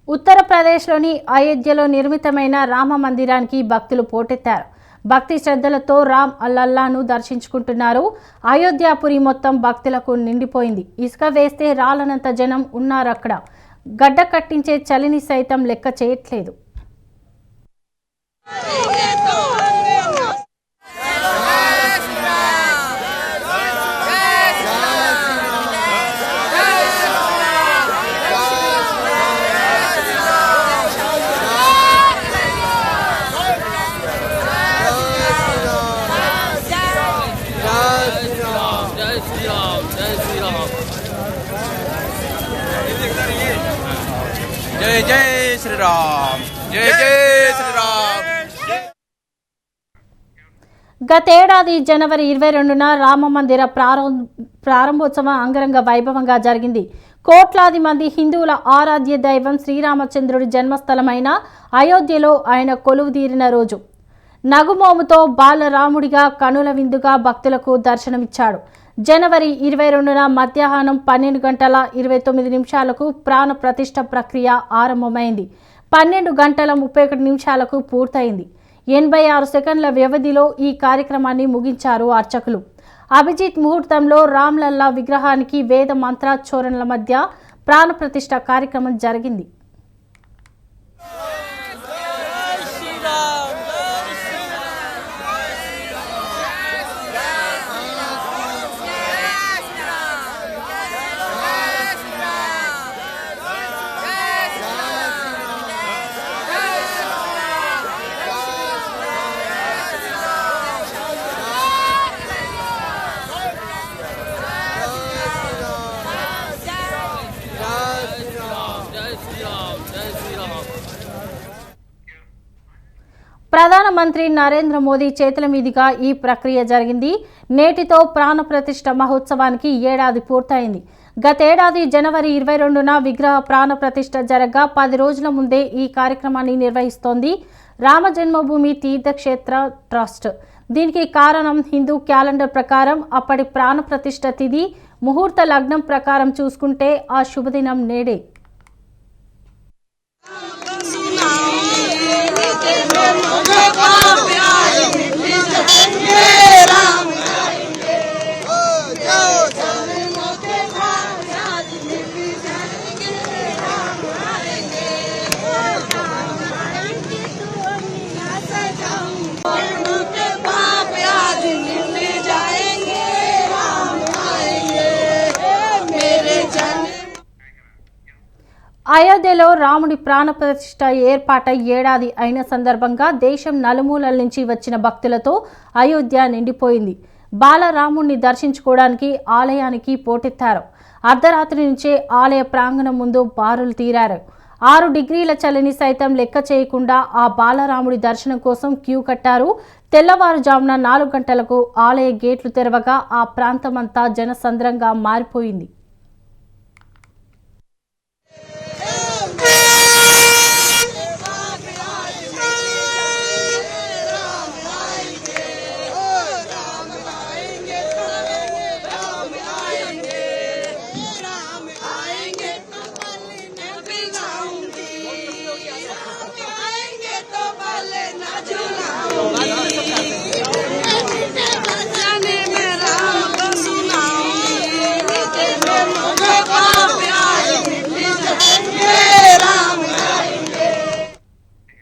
ఉత్తరప్రదేశ్లోని అయోధ్యలో నిర్మితమైన రామ మందిరానికి భక్తులు పోటెత్తారు. భక్తి శ్రద్ధలతో రామ్ అల్లల్లాను దర్శించుకుంటున్నారు. అయోధ్యాపురి మొత్తం భక్తులకు నిండిపోయింది. ఇసుక వేస్తే రాలనంత జనం ఉన్నారక్కడ. గడ్డ కట్టించే చలిని సైతం లెక్క చేయట్లేదు. जय जय श्री राम, जय जय श्री राम। గతేడాది జనవరి 22న రామ మందిర ప్రారంభోత్సవం అంగరంగ వైభవంగా జరిగింది. కోట్లాది మంది హిందువుల ఆరాధ్య దైవం శ్రీరామచంద్రుడి జన్మస్థలమైన అయోధ్యలో ఆయన కొలువుదీరిన రోజు. నగుమోముతో బాలరాముడిగా కనుల విందుగా భక్తులకు దర్శనమిచ్చాడు. జనవరి 22న మధ్యాహ్నం 12:29 ప్రాణ ప్రతిష్ఠ ప్రక్రియ ఆరంభమైంది. 12:31 పూర్తయింది. 86 సెకండ్ల వ్యవధిలో ఈ కార్యక్రమాన్ని ముగించారు అర్చకులు. అభిజిత్ ముహూర్తంలో రామ్లల్లా విగ్రహానికి వేద మంత్రోచ్చారణల మధ్య ప్రాణ ప్రతిష్ఠ కార్యక్రమం జరిగింది. ప్రధానమంత్రి నరేంద్ర మోదీ చేతుల మీదుగా ఈ ప్రక్రియ జరిగింది. నేటితో ప్రాణ ప్రతిష్ఠ మహోత్సవానికి ఏడాది పూర్తయింది. గతేడాది జనవరి 22న విగ్రహ ప్రాణ ప్రతిష్ఠ జరగగా 10 రోజుల ముందే ఈ కార్యక్రమాన్ని నిర్వహిస్తోంది రామ జన్మభూమి తీర్థక్షేత్ర ట్రస్ట్. దీనికి కారణం హిందూ క్యాలెండర్ ప్రకారం అప్పటి ప్రాణ ప్రతిష్ఠ తిథి ముహూర్త లగ్నం ప్రకారం చూసుకుంటే ఆ శుభదినం నేడే. అయోధ్యలో రాముడి ప్రాణ ప్రతిష్ఠ ఏర్పాటై ఏడాది అయిన సందర్భంగా దేశం నలుమూలల నుంచి వచ్చిన భక్తులతో అయోధ్య నిండిపోయింది. బాలరాముడిని దర్శించుకోవడానికి ఆలయానికి పోటెత్తారు. అర్ధరాత్రి నుంచే ఆలయ ప్రాంగణం ముందు బారులు తీరారు. 6 డిగ్రీల చలిని సైతం లెక్క చేయకుండా ఆ బాలరాముడి దర్శనం కోసం క్యూ కట్టారు. తెల్లవారుజామున 4 గంటలకు ఆలయ గేట్లు తెరవగా ఆ ప్రాంతమంతా జనసంద్రంగా మారిపోయింది.